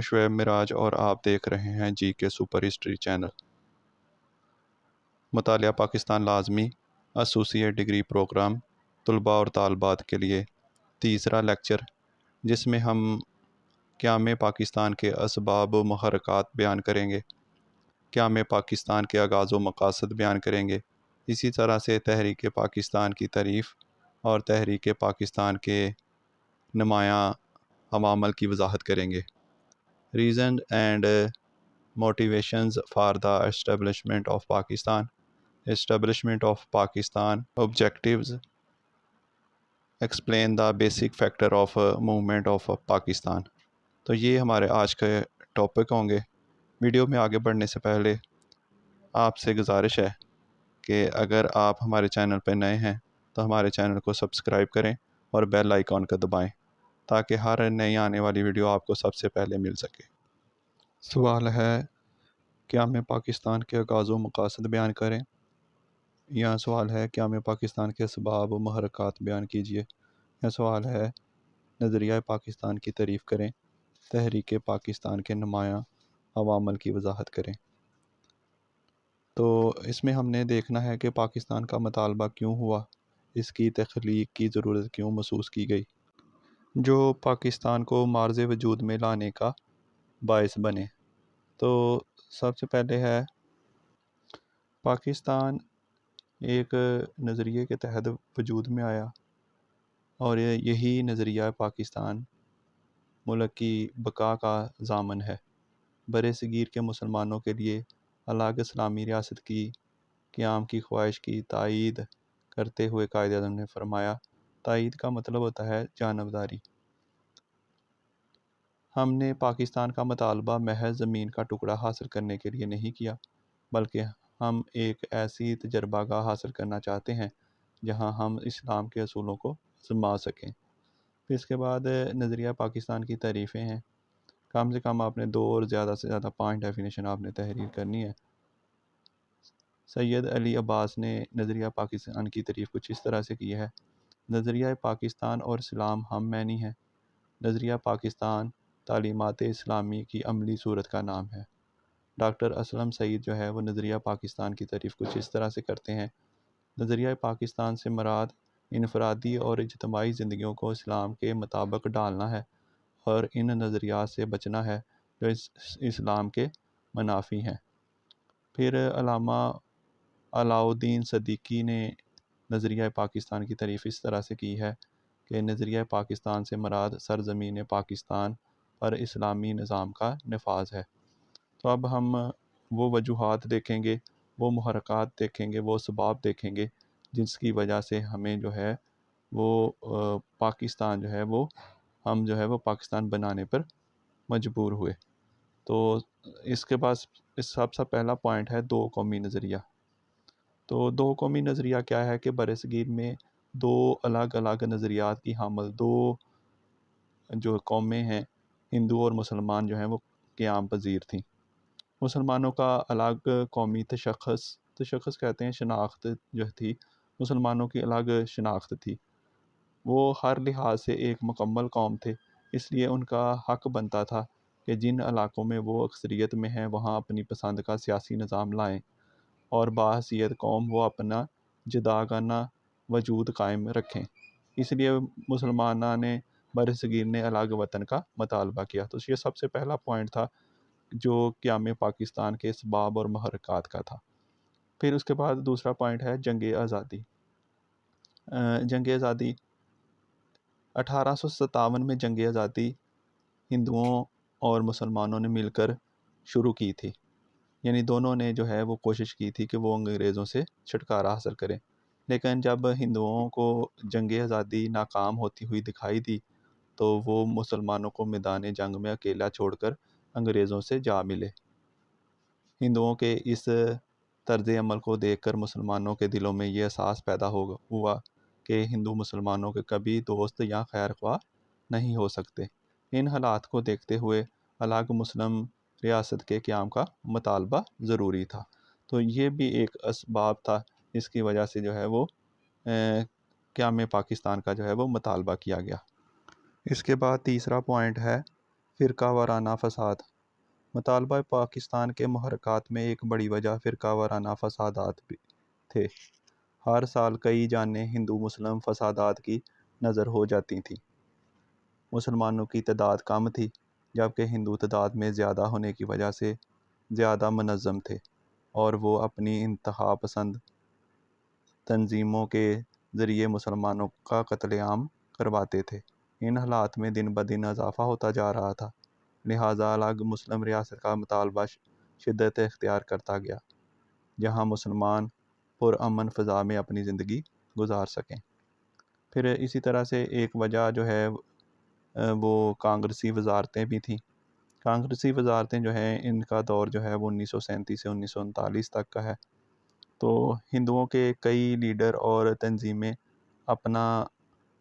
شعیب مراج اور آپ دیکھ رہے ہیں جی کے سپر ہسٹری چینل۔ مطالعہ پاکستان لازمی ایسوسیٹ ڈگری پروگرام طلباء اور طالبات کے لیے تیسرا لیکچر، جس میں ہم قیام پاکستان کے اسباب و محرکات بیان کریں گے، قیام پاکستان کے آغاز و مقاصد بیان کریں گے، اسی طرح سے تحریک پاکستان کی تعریف اور تحریک پاکستان کے نمایاں عوامل کی وضاحت کریں گے۔ Reason and motivations for the establishment of Pakistan, establishment of Pakistan objectives, explain the basic factor of movement of Pakistan. تو یہ ہمارے آج کے ٹاپک ہوں گے۔ ویڈیو میں آگے بڑھنے سے پہلے آپ سے گزارش ہے کہ اگر آپ ہمارے چینل پہ نئے ہیں تو ہمارے چینل کو سبسکرائب کریں اور بیل آئیکن کو دبائیں تاکہ ہر نئی آنے والی ویڈیو آپ کو سب سے پہلے مل سکے۔ سوال ہے، قیام پاکستان کے آغاز و مقاصد بیان کریں، یا سوال ہے قیام پاکستان کے اسباب و محرکات بیان کیجیے، یا سوال ہے نظریہ پاکستان کی تعریف کریں، تحریک پاکستان کے نمایاں عوامل کی وضاحت کریں۔ تو اس میں ہم نے دیکھنا ہے کہ پاکستان کا مطالبہ کیوں ہوا، اس کی تخلیق کی ضرورت کیوں محسوس کی گئی، جو پاکستان کو معرض وجود میں لانے کا باعث بنے۔ تو سب سے پہلے ہے، پاکستان ایک نظریے کے تحت وجود میں آیا اور یہی نظریہ پاکستان ملک کی بقا کا ضامن ہے۔ برِ صغیر کے مسلمانوں کے لیے الگ اسلامی ریاست کی قیام کی خواہش کی تائید کرتے ہوئے قائد اعظم نے فرمایا، تائید کا مطلب ہوتا ہے جانبداری۔ ہم نے پاکستان کا مطالبہ محض زمین کا ٹکڑا حاصل کرنے کے لیے نہیں کیا، بلکہ ہم ایک ایسی تجربہ گاہ حاصل کرنا چاہتے ہیں جہاں ہم اسلام کے اصولوں کو آزما سکیں۔ پھر اس کے بعد نظریہ پاکستان کی تعریفیں ہیں۔ کم سے کم آپ نے 2 اور زیادہ سے زیادہ 5 ڈیفینیشن آپ نے تحریر کرنی ہے۔ سید علی عباس نے نظریہ پاکستان کی تعریف کچھ اس طرح سے کی ہے: نظریہ پاکستان اور اسلام ہم معنی ہے۔ نظریہ پاکستان تعلیمات اسلامی کی عملی صورت کا نام ہے۔ ڈاکٹر اسلم سعید جو ہے وہ نظریہ پاکستان کی تعریف کچھ اس طرح سے کرتے ہیں: نظریہ پاکستان سے مراد انفرادی اور اجتماعی زندگیوں کو اسلام کے مطابق ڈالنا ہے اور ان نظریات سے بچنا ہے جو اسلام کے منافی ہیں۔ پھر علامہ علاء الدین صدیقی نے نظریہ پاکستان کی تعریف اس طرح سے کی ہے کہ نظریہ پاکستان سے مراد سرزمین پاکستان پر اسلامی نظام کا نفاذ ہے۔ تو اب ہم وہ وجوہات دیکھیں گے، وہ محرکات دیکھیں گے، وہ اسباب دیکھیں گے جس کی وجہ سے ہمیں جو ہے وہ پاکستان جو ہے وہ ہم جو ہے وہ پاکستان بنانے پر مجبور ہوئے۔ تو اس کے بعد سب سے پہلا پوائنٹ ہے 2 قومی نظریہ۔ تو 2 قومی نظریہ کیا ہے کہ برصغیر میں 2 الگ الگ نظریات کی حامل 2 جو قومیں ہیں، ہندو اور مسلمان جو ہیں وہ قیام پذیر تھیں۔ مسلمانوں کا الگ قومی تشخص کہتے ہیں، شناخت جو تھی، مسلمانوں کی الگ شناخت تھی۔ وہ ہر لحاظ سے ایک مکمل قوم تھے، اس لیے ان کا حق بنتا تھا کہ جن علاقوں میں وہ اکثریت میں ہیں وہاں اپنی پسند کا سیاسی نظام لائیں اور باحثیت قوم وہ اپنا جداگانہ وجود قائم رکھیں۔ اس لیے مسلمانوں نے برصغیر نے الگ وطن کا مطالبہ کیا۔ تو یہ سب سے پہلا پوائنٹ تھا جو قیام پاکستان کے اسباب اور محرکات کا تھا۔ پھر اس کے بعد دوسرا پوائنٹ ہے جنگ آزادی۔ جنگ آزادی 1857 میں جنگ آزادی ہندوؤں اور مسلمانوں نے مل کر شروع کی تھی، یعنی دونوں نے جو ہے وہ کوشش کی تھی کہ وہ انگریزوں سے چھٹکارا حاصل کریں، لیکن جب ہندوؤں کو جنگ آزادی ناکام ہوتی ہوئی دکھائی دی تو وہ مسلمانوں کو میدان جنگ میں اکیلا چھوڑ کر انگریزوں سے جا ملے۔ ہندوؤں کے اس طرز عمل کو دیکھ کر مسلمانوں کے دلوں میں یہ احساس پیدا ہوا کہ ہندو مسلمانوں کے کبھی دوست یا خیر خواہ نہیں ہو سکتے۔ ان حالات کو دیکھتے ہوئے الگ مسلم ریاست کے قیام کا مطالبہ ضروری تھا۔ تو یہ بھی ایک اسباب تھا جس کی وجہ سے جو ہے وہ قیام پاکستان کا جو ہے وہ مطالبہ کیا گیا۔ اس کے بعد تیسرا پوائنٹ ہے فرقہ وارانہ فساد۔ مطالبہ پاکستان کے محرکات میں ایک بڑی وجہ فرقہ وارانہ فسادات بھی تھے۔ ہر سال کئی جانیں ہندو مسلم فسادات کی نظر ہو جاتی تھیں۔ مسلمانوں کی تعداد کم تھی، جبکہ ہندو تعداد میں زیادہ ہونے کی وجہ سے زیادہ منظم تھے اور وہ اپنی انتہا پسند تنظیموں کے ذریعے مسلمانوں کا قتل عام کرواتے تھے۔ ان حالات میں دن بدن اضافہ ہوتا جا رہا تھا، لہٰذا الگ مسلم ریاست کا مطالبہ شدت اختیار کرتا گیا، جہاں مسلمان پرامن فضا میں اپنی زندگی گزار سکیں۔ پھر اسی طرح سے ایک وجہ جو ہے وہ کانگریسی وزارتیں بھی تھیں۔ کانگریسی وزارتیں جو ہیں ان کا دور جو ہے وہ 1937 سے 1939 تک کا ہے۔ تو ہندوؤں کے کئی لیڈر اور تنظیمیں اپنا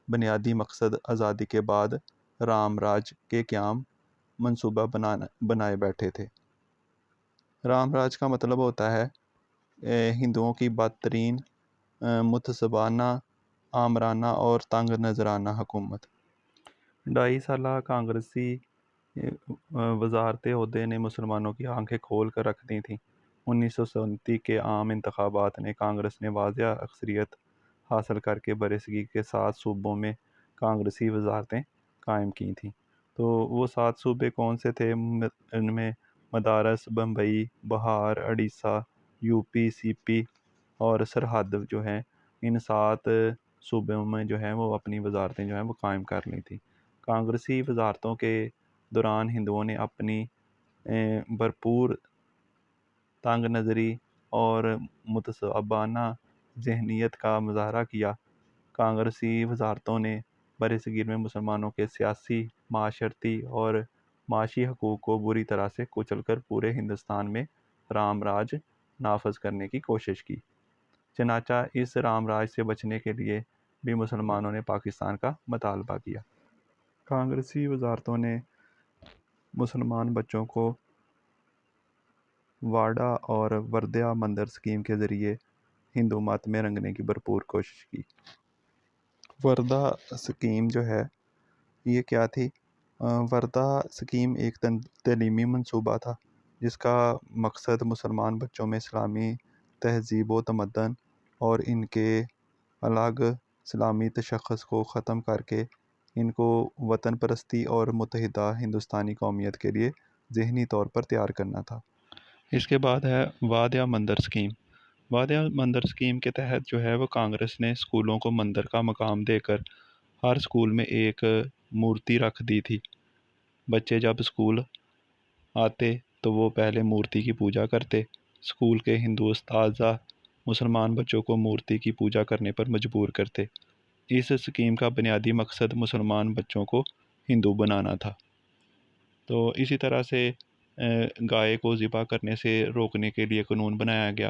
بنیادی مقصد آزادی کے بعد رام راج کے قیام منصوبہ بنائے بیٹھے تھے۔ رام راج کا مطلب ہوتا ہے ہندوؤں کی بدترین، متعصبانہ، آمرانہ اور تنگ نظرانہ حکومت۔ 2.5 سالہ کانگریسی وزارت عہدے نے مسلمانوں کی آنکھیں کھول کر رکھ دی تھیں۔ 1937 کے عام انتخابات نے کانگریس نے واضح اکثریت حاصل کر کے برصغیر کے 7 صوبوں میں کانگریسی وزارتیں قائم کی تھیں۔ تو وہ 7 صوبے کون سے تھے؟ ان میں مدارس، بمبئی، بہار، اڑیسہ، یو پی، سی پی اور سرحد جو ہیں، ان 7 صوبوں میں جو ہیں وہ اپنی وزارتیں جو ہیں وہ قائم کر لی تھیں۔ کانگریسی وزارتوں کے دوران ہندوؤں نے اپنی بھرپور تنگ نظری اور متعصبانہ ذہنیت کا مظاہرہ کیا۔ کانگریسی وزارتوں نے برصغیر میں مسلمانوں کے سیاسی، معاشرتی اور معاشی حقوق کو بری طرح سے کچل کر پورے ہندوستان میں رام راج نافذ کرنے کی کوشش کی۔ چنانچہ اس رام راج سے بچنے کے لیے بھی مسلمانوں نے پاکستان کا مطالبہ کیا۔ کانگریسی وزارتوں نے مسلمان بچوں کو واڈا اور وردیا مندر اسکیم کے ذریعے ہندو مت میں رنگنے کی بھرپور کوشش کی۔ وردہ اسکیم جو ہے یہ کیا تھی؟ وردہ اسکیم ایک تعلیمی منصوبہ تھا جس کا مقصد مسلمان بچوں میں اسلامی تہذیب و تمدن اور ان کے الگ اسلامی تشخص کو ختم کر کے ان کو وطن پرستی اور متحدہ ہندوستانی قومیت کے لیے ذہنی طور پر تیار کرنا تھا۔ اس کے بعد ہے وادیا مندر اسکیم۔ وادیا مندر اسکیم کے تحت جو ہے وہ کانگریس نے اسکولوں کو مندر کا مقام دے کر ہر اسکول میں ایک مورتی رکھ دی تھی۔ بچے جب اسکول آتے تو وہ پہلے مورتی کی پوجا کرتے۔ اسکول کے ہندو اساتذہ مسلمان بچوں کو مورتی کی پوجا کرنے پر مجبور کرتے۔ اس اسکیم کا بنیادی مقصد مسلمان بچوں کو ہندو بنانا تھا۔ تو اسی طرح سے گائے کو ذبح کرنے سے روکنے کے لیے قانون بنایا گیا۔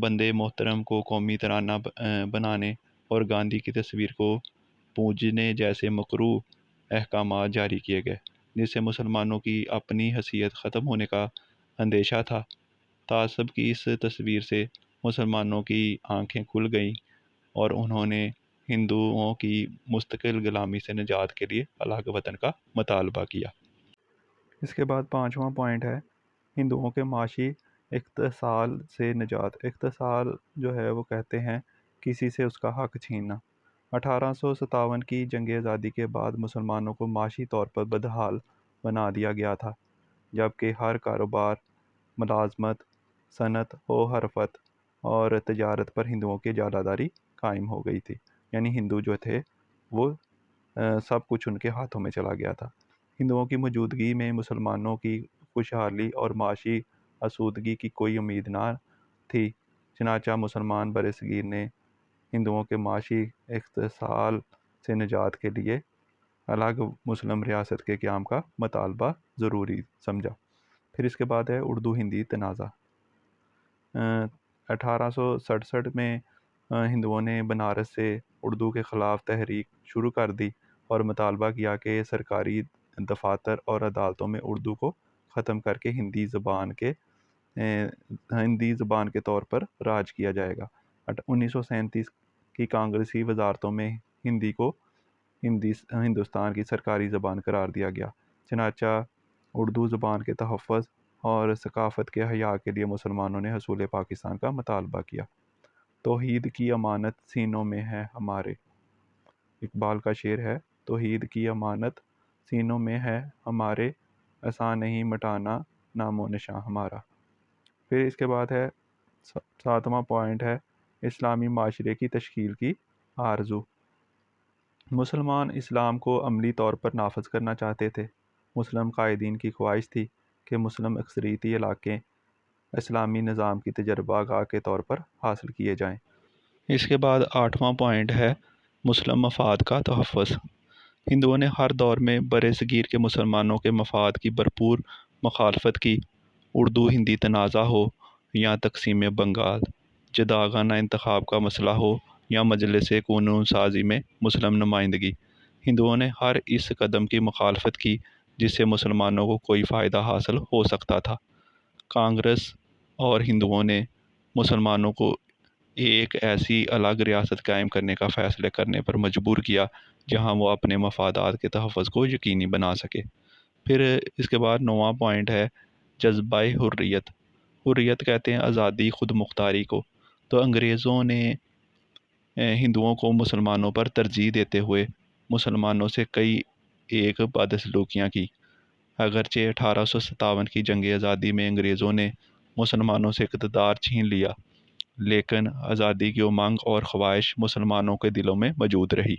بندے محترم کو قومی ترانہ بنانے اور گاندھی کی تصویر کو پوجنے جیسے مکروہ احکامات جاری کیے گئے، جس سے مسلمانوں کی اپنی حیثیت ختم ہونے کا اندیشہ تھا۔ تعصب کی اس تصویر سے مسلمانوں کی آنکھیں کھل گئیں اور انہوں نے ہندوؤں کی مستقل غلامی سے نجات کے لیے الگ وطن کا مطالبہ کیا۔ اس کے بعد 5واں پوائنٹ ہے ہندوؤں کے معاشی اقتصال سے نجات۔ اقتصال جو ہے وہ کہتے ہیں کسی سے اس کا حق چھیننا۔ 1857 کی جنگ آزادی کے بعد مسلمانوں کو معاشی طور پر بدحال بنا دیا گیا تھا، جبکہ ہر کاروبار، ملازمت، صنعت و حرفت اور تجارت پر ہندوؤں کی اجارہ قائم ہو گئی تھی۔ یعنی ہندو جو تھے وہ سب کچھ ان کے ہاتھوں میں چلا گیا تھا۔ ہندوؤں کی موجودگی میں مسلمانوں کی خوشحالی اور معاشی آسودگی کی کوئی امید نہ تھی، چنانچہ مسلمان برصغیر نے ہندوؤں کے معاشی اقتصال سے نجات کے لیے الگ مسلم ریاست کے قیام کا مطالبہ ضروری سمجھا۔ پھر اس کے بعد ہے اردو ہندی تنازع۔ 1867 میں ہندوؤں نے بنارس سے اردو کے خلاف تحریک شروع کر دی اور مطالبہ کیا کہ سرکاری دفاتر اور عدالتوں میں اردو کو ختم کر کے ہندی زبان کے طور پر راج کیا جائے گا۔ 1937 کی کانگریسی وزارتوں میں ہندی کو ہندوستان کی سرکاری زبان قرار دیا گیا، چنانچہ اردو زبان کے تحفظ اور ثقافت کے حیاء کے لیے مسلمانوں نے حصول پاکستان کا مطالبہ کیا۔ توحید کی امانت سینوں میں ہے ہمارے، اقبال کا شعر ہے، توحید کی امانت سینوں میں ہے ہمارے، آسان نہیں مٹانا نام و نشاں ہمارا۔ پھر اس کے بعد ہے 7واں پوائنٹ ہے اسلامی معاشرے کی تشکیل کی آرزو۔ مسلمان اسلام کو عملی طور پر نافذ کرنا چاہتے تھے۔ مسلم قائدین کی خواہش تھی کہ مسلم اکثریتی علاقے اسلامی نظام کی تجربہ گاہ کے طور پر حاصل کیے جائیں۔ اس کے بعد 8واں پوائنٹ ہے مسلم مفاد کا تحفظ۔ ہندوؤں نے ہر دور میں بر صغیر کے مسلمانوں کے مفاد کی بھرپور مخالفت کی۔ اردو ہندی تنازع ہو یا تقسیم بنگال، جداگانہ انتخاب کا مسئلہ ہو یا مجلس قانون سازی میں مسلم نمائندگی، ہندوؤں نے ہر اس قدم کی مخالفت کی جس سے مسلمانوں کو کوئی فائدہ حاصل ہو سکتا تھا۔ کانگریس اور ہندوؤں نے مسلمانوں کو ایک ایسی الگ ریاست قائم کرنے کا فیصلہ کرنے پر مجبور کیا جہاں وہ اپنے مفادات کے تحفظ کو یقینی بنا سکے۔ پھر اس کے بعد 9واں پوائنٹ ہے جذبہ حریت۔ حریت کہتے ہیں آزادی، خود مختاری کو۔ تو انگریزوں نے ہندوؤں کو مسلمانوں پر ترجیح دیتے ہوئے مسلمانوں سے کئی ایک بدسلوکیاں کی۔ اگرچہ 1857 کی جنگ آزادی میں انگریزوں نے مسلمانوں سے اقتدار چھین لیا، لیکن آزادی کی امنگ اور خواہش مسلمانوں کے دلوں میں موجود رہی۔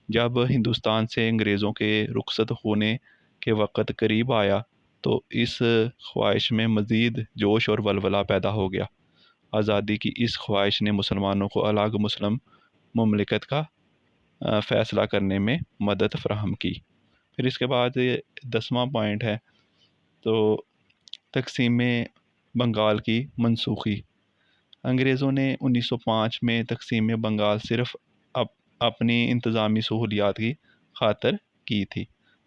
جب ہندوستان سے انگریزوں کے رخصت ہونے کے وقت قریب آیا تو اس خواہش میں مزید جوش اور ولولہ پیدا ہو گیا۔ آزادی کی اس خواہش نے مسلمانوں کو الگ مسلم مملکت کا فیصلہ کرنے میں مدد فراہم کی۔ پھر اس کے بعد 10واں پوائنٹ ہے تو تقسیم بنگال کی منسوخی۔ انگریزوں نے 1905 میں تقسیم بنگال صرف اپنی انتظامی سہولیات کی خاطر کی تھی۔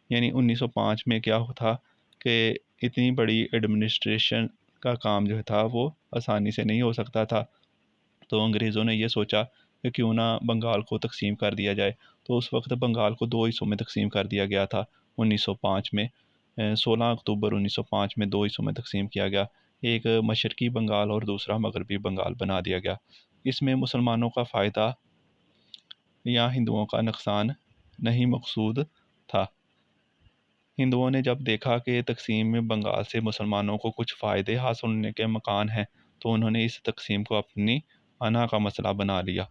یعنی 1905 میں کیا تھا کہ اتنی بڑی ایڈمنسٹریشن کا کام جو تھا وہ آسانی سے نہیں ہو سکتا تھا، تو انگریزوں نے یہ سوچا کہ کیوں نہ بنگال کو تقسیم کر دیا جائے۔ تو اس وقت بنگال کو 2 حصوں میں تقسیم کر دیا گیا تھا 1905 میں۔ 16 اکتوبر 1905 میں 2 حصوں میں تقسیم کیا گیا، ایک مشرقی بنگال اور دوسرا مغربی بنگال بنا دیا گیا۔ اس میں مسلمانوں کا فائدہ یا ہندوؤں کا نقصان نہیں مقصود تھا۔ ہندوؤں نے جب دیکھا کہ تقسیم بنگال سے مسلمانوں کو کچھ فائدے حاصل ہونے کے امکان ہیں تو انہوں نے اس تقسیم کو اپنی انا کا مسئلہ بنا لیا۔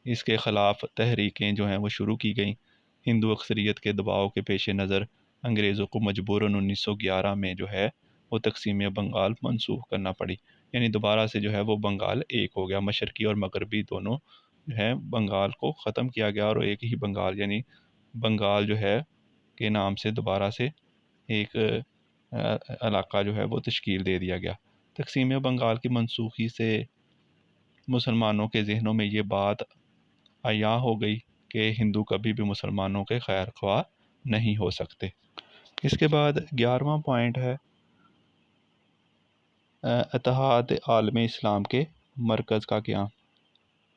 اس کے خلاف تحریکیں جو ہیں وہ شروع کی گئیں۔ ہندو اکثریت کے دباؤ کے پیش نظر انگریزوں کو مجبوراً 1911 میں جو ہے وہ تقسیم بنگال منسوخ کرنا پڑی۔ یعنی دوبارہ سے جو ہے وہ بنگال ایک ہو گیا، مشرقی اور مغربی دونوں جو ہے بنگال کو ختم کیا گیا اور ایک ہی بنگال یعنی بنگال جو ہے کے نام سے دوبارہ سے ایک علاقہ جو ہے وہ تشکیل دے دیا گیا۔ تقسیم بنگال کی منسوخی سے مسلمانوں کے ذہنوں میں یہ بات عیاں ہو گئی کہ ہندو کبھی بھی مسلمانوں کے خیر خواہ نہیں ہو سکتے۔ اس کے بعد 11واں پوائنٹ ہے اتحاد عالم اسلام کے مرکز کا قیام۔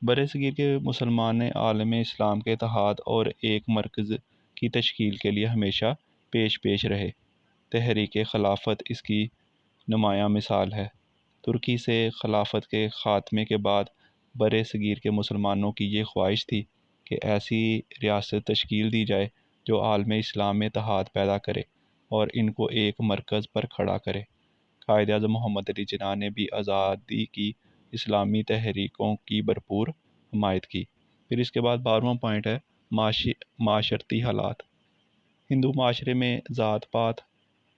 برصغیر کے مسلمان عالم اسلام کے اتحاد اور ایک مرکز کی تشکیل کے لیے ہمیشہ پیش رہے۔ تحریک خلافت اس کی نمایاں مثال ہے۔ ترکی سے خلافت کے خاتمے کے بعد برصغیر کے مسلمانوں کی یہ خواہش تھی کہ ایسی ریاست تشکیل دی جائے جو عالم اسلام میں اتحاد پیدا کرے اور ان کو ایک مرکز پر کھڑا کرے۔ قائد اعظم محمد علی جناح نے بھی آزادی کی اسلامی تحریکوں کی بھرپور حمایت کی۔ پھر اس کے بعد 12واں پوائنٹ ہے معاشرتی حالات۔ ہندو معاشرے میں ذات پات،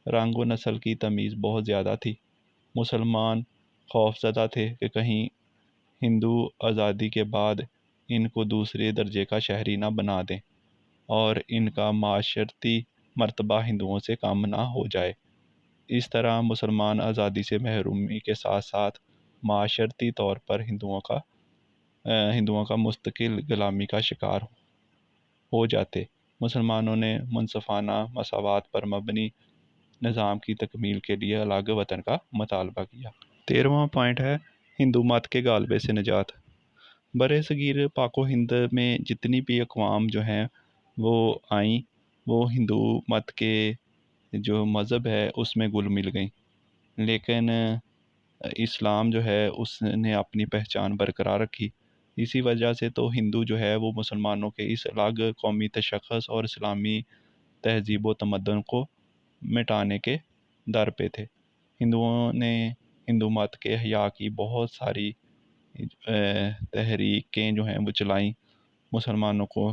رنگ و نسل کی تمیز بہت زیادہ تھی۔ مسلمان خوف زدہ تھے کہ کہیں ہندو آزادی کے بعد ان کو دوسرے درجے کا شہری نہ بنا دیں اور ان کا معاشرتی مرتبہ ہندوؤں سے کم نہ ہو جائے۔ اس طرح مسلمان آزادی سے محرومی کے ساتھ ساتھ معاشرتی طور پر ہندوؤں کا مستقل غلامی کا شکار ہو جاتے۔ مسلمانوں نے منصفانہ مساوات پر مبنی نظام کی تکمیل کے لیے الگ وطن کا مطالبہ کیا۔ 13واں پوائنٹ ہے ہندو مت کے غالبے سے نجات۔ برصغیر پاک و ہند میں جتنی بھی اقوام جو ہیں وہ آئیں وہ ہندو مت کے جو مذہب ہے اس میں گل مل گئیں، لیکن اسلام جو ہے اس نے اپنی پہچان برقرار رکھی۔ اسی وجہ سے تو ہندو جو ہے وہ مسلمانوں کے اس الگ قومی تشخص اور اسلامی تہذیب و تمدن کو مٹانے کے در پہ تھے۔ ہندوؤں نے ہندو مت کے احیاء کی بہت ساری تحریکیں جو ہیں وہ چلائیں، مسلمانوں کو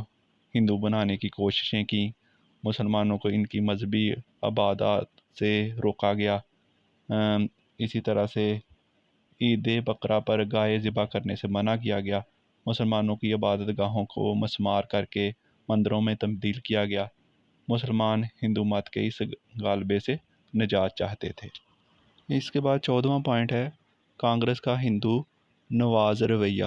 ہندو بنانے کی کوششیں کی، مسلمانوں کو ان کی مذہبی عبادات سے روکا گیا۔ اسی طرح سے عید بقرہ پر گائے ذبح کرنے سے منع کیا گیا، مسلمانوں کی عبادت گاہوں کو مسمار کر کے مندروں میں تبدیل کیا گیا۔ مسلمان ہندو مت کے اس غالبے سے نجات چاہتے تھے۔ اس کے بعد 14واں پوائنٹ ہے کانگریس کا ہندو نواز رویہ۔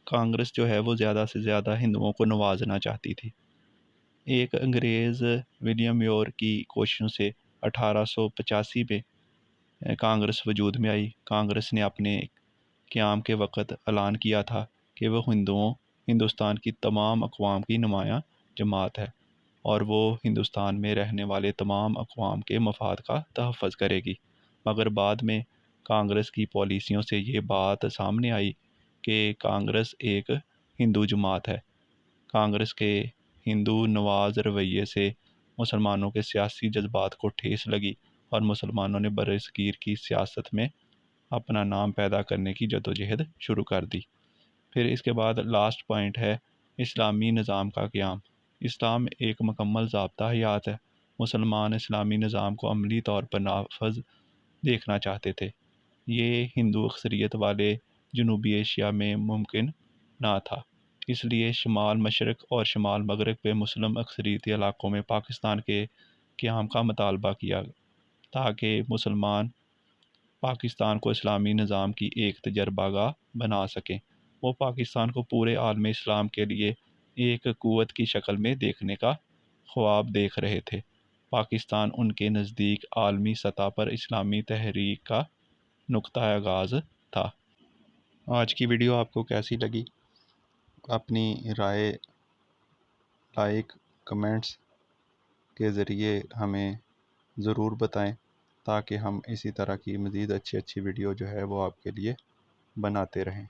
کانگریس جو ہے وہ زیادہ سے زیادہ ہندوؤں کو نوازنا چاہتی تھی۔ ایک انگریز ولیم یور کی کوششوں سے 1885 میں کانگریس وجود میں آئی۔ کانگریس نے اپنے قیام کے وقت اعلان کیا تھا کہ وہ ہندوستان کی تمام اقوام کی نمایاں جماعت ہے اور وہ ہندوستان میں رہنے والے تمام اقوام کے مفاد کا تحفظ کرے گی، مگر بعد میں کانگریس کی پالیسیوں سے یہ بات سامنے آئی کہ کانگریس ایک ہندو جماعت ہے۔ کانگریس کے ہندو نواز رویے سے مسلمانوں کے سیاسی جذبات کو ٹھیس لگی اور مسلمانوں نے برصغیر کی سیاست میں اپنا نام پیدا کرنے کی جدوجہد شروع کر دی۔ پھر اس کے بعد لاسٹ پوائنٹ ہے اسلامی نظام کا قیام۔ اسلام ایک مکمل ضابطہ حیات ہے۔ مسلمان اسلامی نظام کو عملی طور پر نافذ دیکھنا چاہتے تھے۔ یہ ہندو اکثریت والے جنوبی ایشیا میں ممکن نہ تھا، اس لیے شمال مشرق اور شمال مغرب کے مسلم اکثریتی علاقوں میں پاکستان کے قیام کا مطالبہ کیا تاکہ مسلمان پاکستان کو اسلامی نظام کی ایک تجربہ گاہ بنا سکیں۔ وہ پاکستان کو پورے عالم اسلام کے لیے ایک قوت کی شکل میں دیکھنے کا خواب دیکھ رہے تھے۔ پاکستان ان کے نزدیک عالمی سطح پر اسلامی تحریک کا نقطہ آغاز تھا۔ آج کی ویڈیو آپ کو کیسی لگی؟ اپنی رائے لائک کمنٹس کے ذریعے ہمیں ضرور بتائیں تاکہ ہم اسی طرح کی مزید اچھی ویڈیو جو ہے وہ آپ کے لیے بناتے رہیں۔